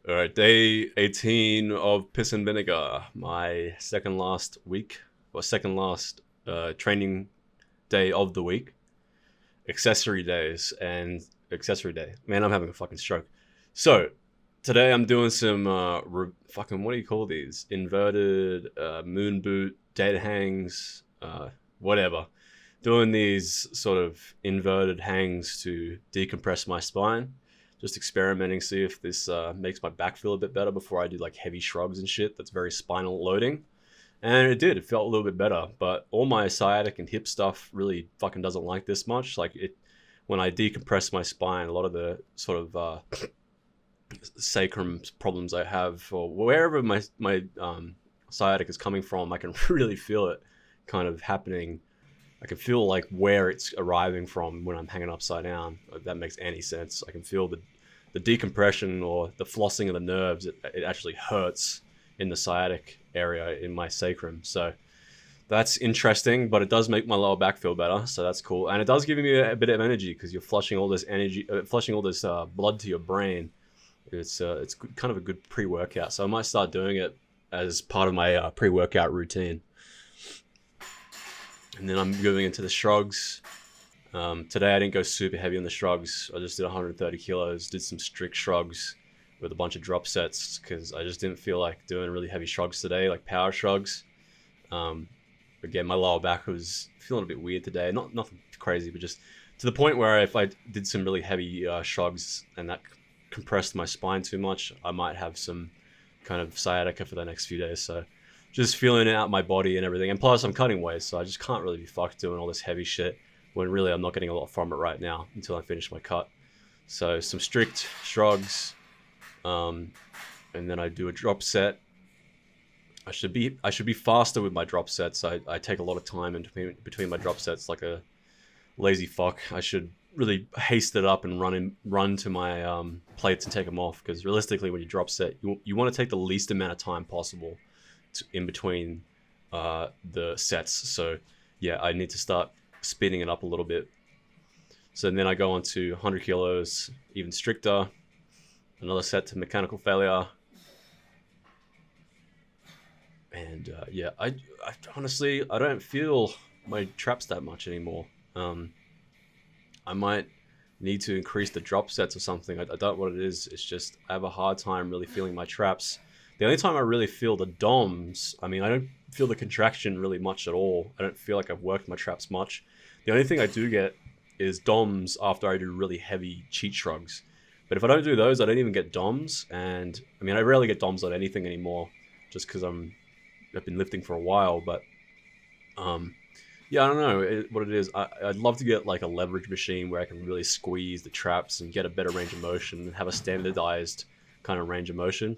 All right, day 18 of Piss and Vinegar, my second last week, or second last training day of the week. Accessory days and accessory day. Man, I'm having a fucking stroke. So, today I'm doing some fucking, what do you call these? Inverted moon boot, dead hangs, whatever. Doing these sort of inverted hangs to decompress my spine. Just experimenting, see if this makes my back feel a bit better before I do like heavy shrugs and shit. That's very spinal loading. And it did. It felt a little bit better. But all my sciatic and hip stuff really fucking doesn't like this much. Like it, when I decompress my spine, a lot of the sort of sacrum problems I have, or wherever my sciatic is coming from, I can really feel it kind of happening. I can feel like where it's arriving from when I'm hanging upside down. If that makes any sense. I can feel the decompression or the flossing of the nerves. It actually hurts in the sciatic area in my sacrum. So that's interesting, but it does make my lower back feel better. So that's cool. And it does give me a bit of energy because you're flushing all this energy, flushing all this blood to your brain. It's kind of a good pre-workout. So I might start doing it as part of my pre-workout routine. And then I'm moving into the shrugs. Today I didn't go super heavy on the shrugs. I just did 130 kilos, did some strict shrugs with a bunch of drop sets because I just didn't feel like doing really heavy shrugs today, like power shrugs. Again, my lower back was feeling a bit weird today. Nothing crazy, but just to the point where if I did some really heavy shrugs and that compressed my spine too much, I might have some kind of sciatica for the next few days. So just feeling out my body and everything. And plus, I'm cutting weight, so I just can't really be fucked doing all this heavy shit when really I'm not getting a lot from it right now until I finish my cut. So some strict shrugs, and then I do a drop set. I should be faster with my drop sets. I take a lot of time in between my drop sets like a lazy fuck. I should really haste it up and run to my plates and take them off because realistically, when you drop set, you want to take the least amount of time possible in between the sets. So yeah, I need to start speeding it up a little bit. So then I go on to 100 kilos, even stricter. Another set to mechanical failure. And yeah, I honestly, I don't feel my traps that much anymore. I might need to increase the drop sets or something. I don't know what it is. It's just I have a hard time really feeling my traps. The only time I really feel the DOMs, I mean, I don't feel the contraction really much at all. I don't feel like I've worked my traps much. The only thing I do get is DOMs after I do really heavy cheat shrugs. But if I don't do those, I don't even get DOMs. And I mean, I rarely get DOMs on anything anymore just because I've been lifting for a while. But yeah, I don't know what it is. I'd love to get like a leverage machine where I can really squeeze the traps and get a better range of motion and have a standardized kind of range of motion.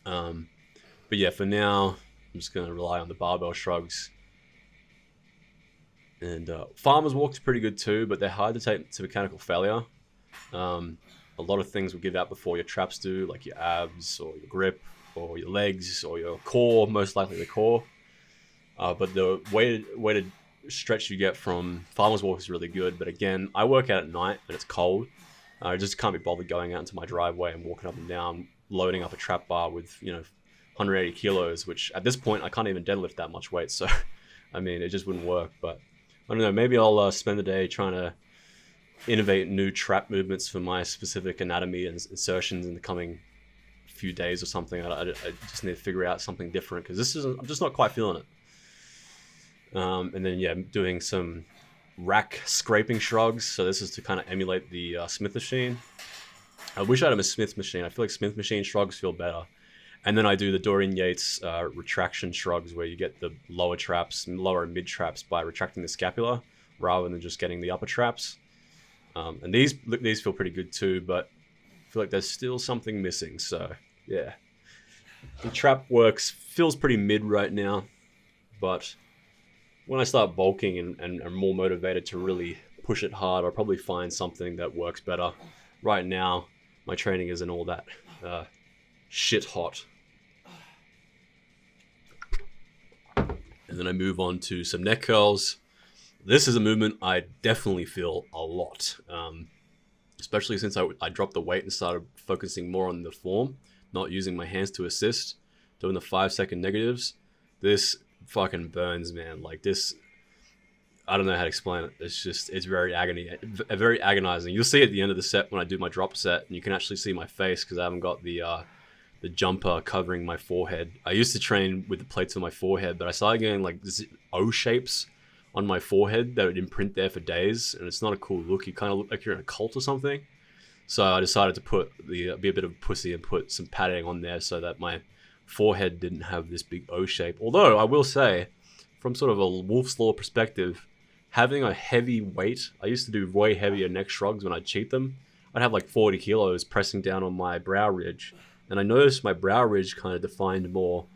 But yeah, for now, I'm just going to rely on the barbell shrugs. And farmer's walk's pretty good too, but they're hard to take to mechanical failure. A lot of things will give out before your traps do, like your abs or your grip or your legs or your core, most likely the core. But the weighted stretch you get from farmer's walk is really good. But again, I work out at night and it's cold. I just can't be bothered going out into my driveway and walking up and down, loading up a trap bar with 180 kilos, which at this point I can't even deadlift that much weight. So I mean, it just wouldn't work. But I don't know. Maybe I'll spend the day trying to innovate new trap movements for my specific anatomy and insertions in the coming few days or something. I just need to figure out something different because I'm just not quite feeling it. And then yeah, doing some rack scraping shrugs. So this is to kind of emulate the Smith machine. I wish I had a Smith machine. I feel like Smith machine shrugs feel better. And then I do the Dorian Yates retraction shrugs where you get the lower and mid traps by retracting the scapula rather than just getting the upper traps. And these feel pretty good too, but I feel like there's still something missing. So yeah, the trap feels pretty mid right now, but when I start bulking and are more motivated to really push it hard, I'll probably find something that works better. Right now, my training isn't all that shit hot. And then I move on to some neck curls. This is a movement I definitely feel a lot. especially since I dropped the weight and started focusing more on the form, not using my hands to assist, doing the 5-second negatives. This fucking burns, man. Like this, I don't know how to explain it. It's very very agonizing. You'll see at the end of the set when I do my drop set, and you can actually see my face because I haven't got the jumper covering my forehead. I used to train with the plates on my forehead, but I started getting like this O shapes on my forehead that would imprint there for days, and it's not a cool look. You kind of look like you're in a cult or something. So I decided to be a bit of a pussy and put some padding on there so that my forehead didn't have this big O shape. Although I will say, from sort of a Wolf's Law perspective, having a heavy weight, I used to do way heavier neck shrugs when I'd cheat them. I'd have like 40 kilos pressing down on my brow ridge. And I noticed my brow ridge kind of defined more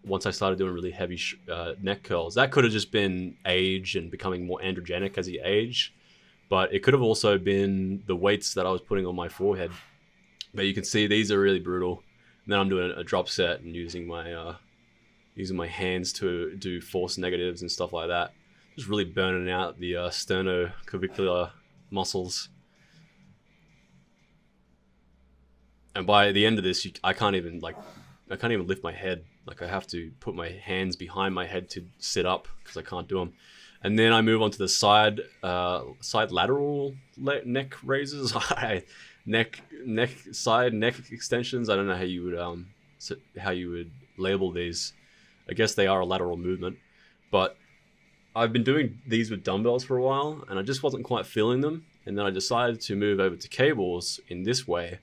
once I started doing really heavy neck curls. That could have just been age and becoming more androgenic as you age. But it could have also been the weights that I was putting on my forehead. But you can see these are really brutal. And then I'm doing a drop set and using my hands to do force negatives and stuff like that. Just really burning out the sternoclavicular muscles. And by the end of this, I can't even lift my head. Like I have to put my hands behind my head to sit up because I can't do them. And then I move on to the side lateral neck raises, side neck extensions. I don't know how you would label these. I guess they are a lateral movement, but I've been doing these with dumbbells for a while, and I just wasn't quite feeling them. And then I decided to move over to cables in this way.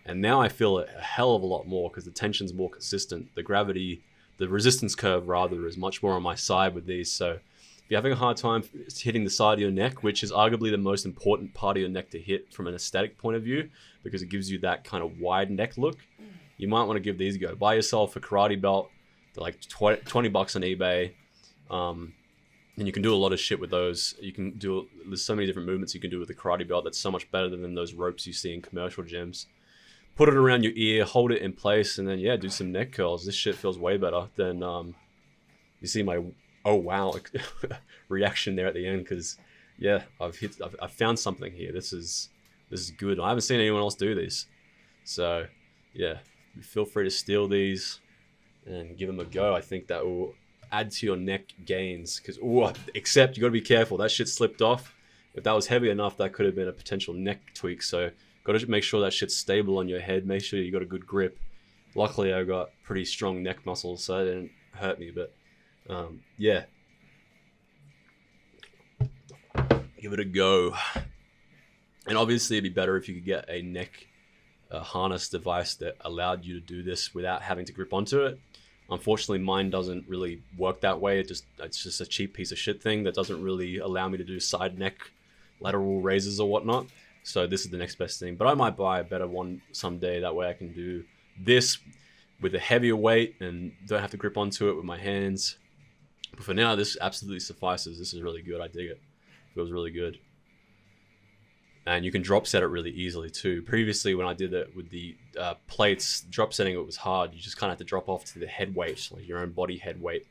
And now I feel it a hell of a lot more because the tension's more consistent. The resistance curve rather, is much more on my side with these. So if you're having a hard time hitting the side of your neck, which is arguably the most important part of your neck to hit from an aesthetic point of view, because it gives you that kind of wide neck look, you might want to give these a go. Buy yourself a karate belt. They're like $20 on eBay. And you can do a lot of shit with those. There's so many different movements you can do with the karate belt that's so much better than those ropes you see in commercial gyms. Put it around your ear, hold it in place, and then do some neck curls. This shit feels way better than you see my oh wow reaction there at the end, because I've found something here. This is good. I haven't seen anyone else do this, so yeah, feel free to steal these and give them a go. I think that will add to your neck gains, because except you got to be careful. That shit slipped off. If that was heavy enough, that could have been a potential neck tweak. So got to make sure that shit's stable on your head. Make sure you got a good grip. Luckily, I got pretty strong neck muscles, so it didn't hurt me. But give it a go. And obviously, it'd be better if you could get a neck harness device that allowed you to do this without having to grip onto it. Unfortunately, mine doesn't really work that way. It's just a cheap piece of shit thing that doesn't really allow me to do side neck lateral raises or whatnot. So this is the next best thing. But I might buy a better one someday. That way I can do this with a heavier weight and don't have to grip onto it with my hands. But for now, this absolutely suffices. This is really good. I dig it. Feels really good. And you can drop set it really easily too. Previously, when I did it with the plates, drop setting it was hard. You just kind of have to drop off to the head weight, like your own body head weight.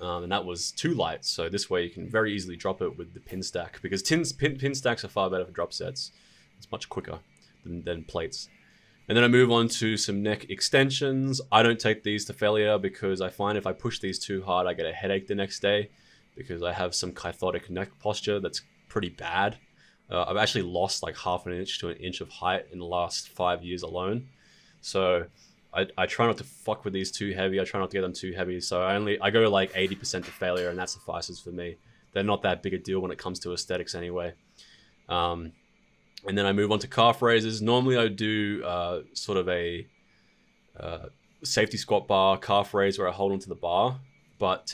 And that was too light. So this way you can very easily drop it with the pin stack, because pin stacks are far better for drop sets. It's much quicker than plates. And then I move on to some neck extensions. I don't take these to failure because I find if I push these too hard, I get a headache the next day because I have some kyphotic neck posture that's pretty bad. I've actually lost like half an inch to an inch of height in the last 5 years alone. So I try not to fuck with these too heavy. I try not to get them too heavy. So I go like 80% to failure, and that suffices for me. They're not that big a deal when it comes to aesthetics anyway. And then I move on to calf raises. Normally I do sort of a safety squat bar calf raise where I hold onto the bar. But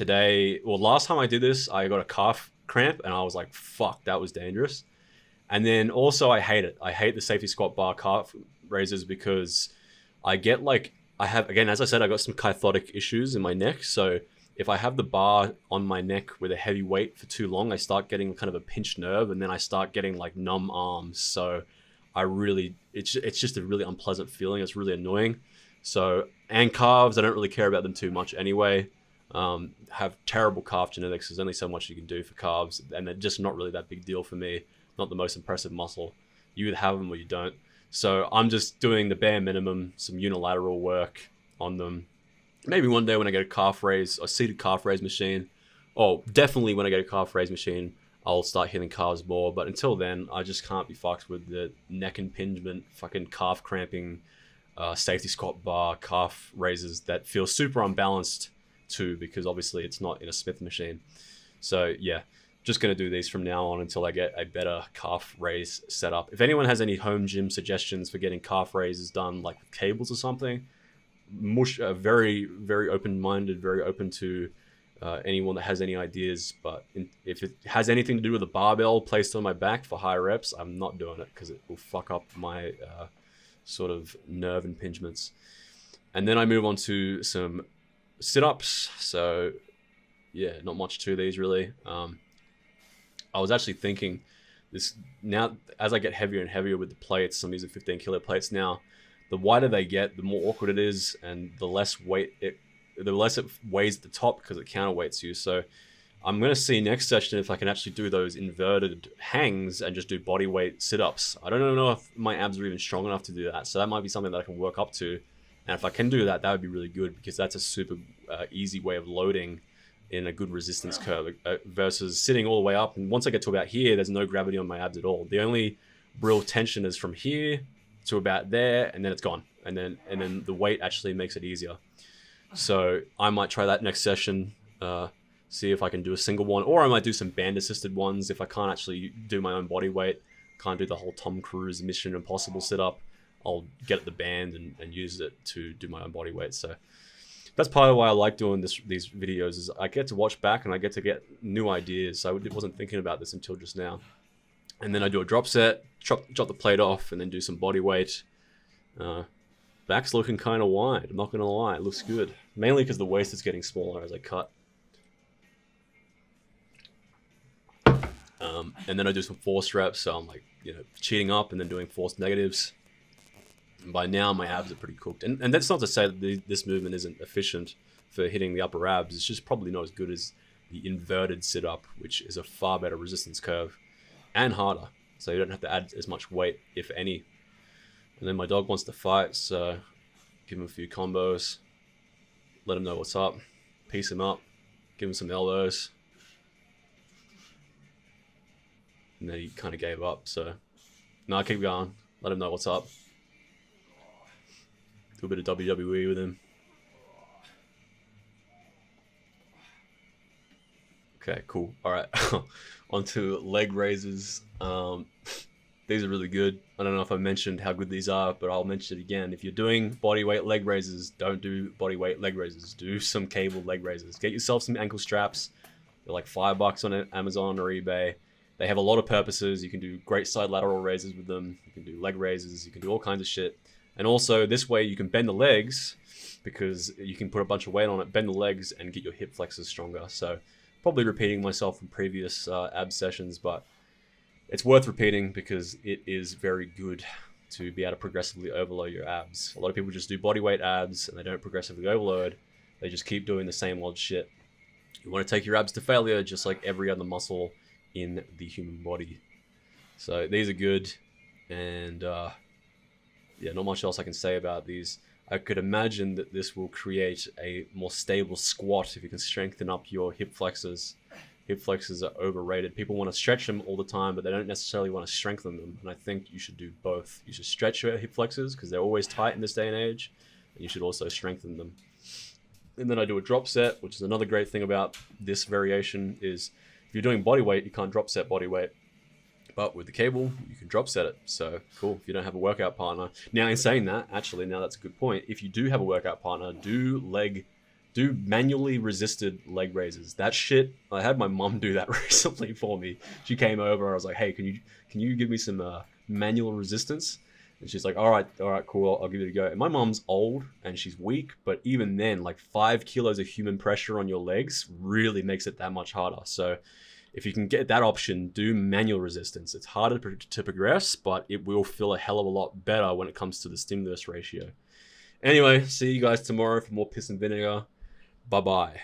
last time I did this, I got a calf cramp and I was like, fuck, that was dangerous. And then also I hate it. I hate the safety squat bar calf raises because as I said, I got some kyphotic issues in my neck. So if I have the bar on my neck with a heavy weight for too long, I start getting kind of a pinched nerve, and then I start getting like numb arms. So it's just a really unpleasant feeling. It's really annoying. So, and calves, I don't really care about them too much anyway. Have terrible calf genetics. There's only so much you can do for calves, and they're just not really that big deal for me. Not the most impressive muscle. You either have them or you don't. So I'm just doing the bare minimum, some unilateral work on them. Maybe one day when I get a seated calf raise machine, or definitely when I get a calf raise machine, I'll start hitting calves more. But until then, I just can't be fucked with the neck impingement, fucking calf cramping, safety squat bar, calf raises that feel super unbalanced too, because obviously it's not in a Smith machine. So yeah, just going to do these from now on until I get a better calf raise setup. If anyone has any home gym suggestions for getting calf raises done, like with cables or something, very, very open-minded, very open to anyone that has any ideas. But if it has anything to do with a barbell placed on my back for high reps, I'm not doing it because it will fuck up my sort of nerve impingements. And then I move on to some sit-ups. So yeah, not much to these really. I was actually thinking this now, as I get heavier and heavier with the plates, I'm using 15 kilo plates now, the wider they get, the more awkward it is, and the less the less it weighs at the top because it counterweights you. So I'm going to see next session if I can actually do those inverted hangs and just do body weight sit-ups. I don't know if my abs are even strong enough to do that. So that might be something that I can work up to. And if I can do that, that would be really good because that's a super easy way of loading in a good resistance curve versus sitting all the way up. And once I get to about here, there's no gravity on my abs at all. The only real tension is from here to about there, and then it's gone. And then the weight actually makes it easier. So I might try that next session, see if I can do a single one, or I might do some band assisted ones if I can't actually do my own body weight, can't do the whole Tom Cruise Mission Impossible sit up. I'll get the band and use it to do my own body weight. So that's part of why I like doing these videos, is I get to watch back and I get to get new ideas. So I wasn't thinking about this until just now. And then I do a drop set, drop the plate off, and then do some body weight. Back's looking kind of wide, I'm not going to lie. It looks good. Mainly because the waist is getting smaller as I cut. And then I do some forced reps, so I'm like, cheating up and then doing forced negatives. And by now, my abs are pretty cooked. And that's not to say that this movement isn't efficient for hitting the upper abs. It's just probably not as good as the inverted sit-up, which is a far better resistance curve and harder. So you don't have to add as much weight, if any. And then my dog wants to fight, so give him a few combos. Let him know what's up. Piece him up. Give him some elbows. And then he kind of gave up, so... No, I keep going. Let him know what's up. Do a bit of WWE with him. Okay, cool. Alright. On to leg raises. These are really good. I don't know if I mentioned how good these are, but I'll mention it again. If you're doing bodyweight leg raises, don't do bodyweight leg raises. Do some cable leg raises. Get yourself some ankle straps. They're like $5 on Amazon or eBay. They have a lot of purposes. You can do great side lateral raises with them. You can do leg raises. You can do all kinds of shit. And also, this way you can bend the legs because you can put a bunch of weight on it, bend the legs, and get your hip flexors stronger. So, probably repeating myself from previous ab sessions, but it's worth repeating because it is very good to be able to progressively overload your abs. A lot of people just do bodyweight abs and they don't progressively overload. They just keep doing the same old shit. You want to take your abs to failure just like every other muscle in the human body. So these are good, and yeah, not much else I can say about these. I could imagine that this will create a more stable squat if you can strengthen up your hip flexors. Hip flexors are overrated. People want to stretch them all the time, but they don't necessarily want to strengthen them. And I think you should do both. You should stretch your hip flexors because they're always tight in this day and age, and you should also strengthen them. And then I do a drop set, which is another great thing about this variation is if you're doing body weight, you can't drop set body weight. But with the cable, you can drop set it. So cool if you don't have a workout partner. Now, in saying that, actually, now that's a good point. If you do have a workout partner, do manually resisted leg raises. That shit, I had my mom do that recently for me. She came over. I was like, hey, can you give me some manual resistance? And she's like, all right, cool. I'll give it a go. And my mom's old and she's weak, but even then, like 5 kilos of human pressure on your legs really makes it that much harder. So if you can get that option, do manual resistance. It's harder to progress, but it will feel a hell of a lot better when it comes to the stimulus ratio. Anyway, see you guys tomorrow for more piss and vinegar. Bye-bye.